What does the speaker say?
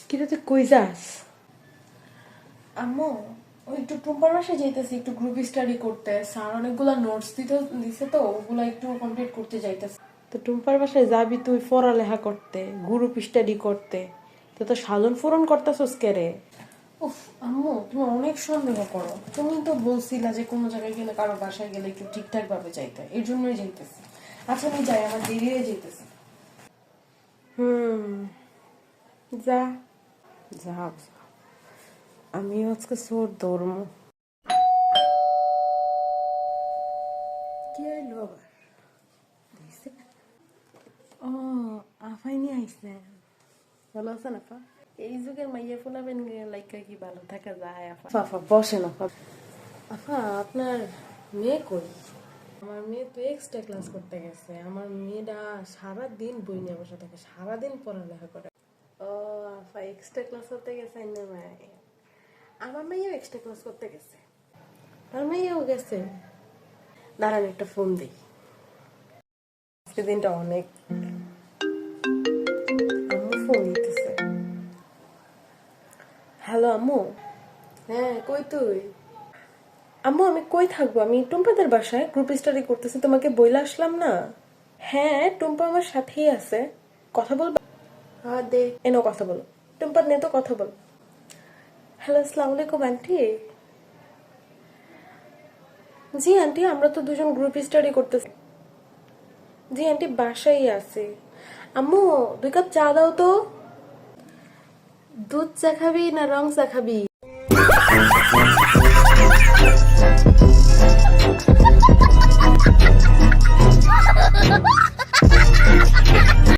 কিরে তুই কই যাস? আম্মু ওই একটু টুম্পার বাসায় যাইতেছি একটু গ্রুপ স্টাডি করতে, স্যার অনেকগুলা নোটস দিছে তো ওগুলা একটু কমপ্লিট করতে যাইতেছি। তো টুম্পার বাসায় যাবি তুই পড়ালেখা করতে, গ্রুপ স্টাডি করতে, তো সাধন পূরণ করতেছস কে রে? উফ আম্মু তুমি অনেক সন্দেহ করো, তুমি তো বলছিলা যে কোনো জায়গায় গেলে কারো বাসায় গেলে একটু ঠিকঠাক ভাবে যাইতে, এর জন্যই যাইতেছি। আচ্ছা আমি যাই, আমার দেরি হয়ে যাইতেছে। যা যা যা। আমি আজকে চোর ধর্ম। কি হইলো আবার? দেখছে? ও, আফাই নিয়ে আইসে। ভালো আছেন আপা? এই যুগের মাইয়া ফোলাবেন লাইকা কি ভালো থাকা যায় আপা? আপা বসেন আপা। আপা আপনার মেয়ে কই? আমার মেয়ে তো এক্সট্রা ক্লাস করতে গেছে। আমার মেয়েটা সারাদিন বই নিয়ে বসে থাকে, সারাদিন পড়ালেখা করে। ও আপা এক্সট্রা ক্লাস করতে গেছে না মাই? আমার মেয়েও এক্সট্রা ক্লাস করতে গেছে। তার মেয়েও গেছে। দাঁড়ান একটা ফোন দিই। আজকে দিনটা অনেক। আম্মু ফোন দিতেছে। হ্যালো আম্মু। হ্যাঁ কই তুই? আম্মু আমি কই থাকবো, আমি টুম্পাদের বাসায় গ্রুপ স্টাডি করতেছি, তোমাকে বইলা আসলাম না? হ্যাঁ টুম্পা আমার সাথেই আছে। কথা বলবা? হ্যাঁ দে এনো কথা বলো। টুম্পা নে তো কথা বল। হ্যালো আসসালামু আলাইকুম আন্টি। জি আন্টি আমরা তো দুজন গ্রুপ স্টাডি করতেছি। জি আন্টি বাসায় আছে। আম্মু 2 কাপ চা দাও তো। দুধ চা খাবি না রং চা খাবি?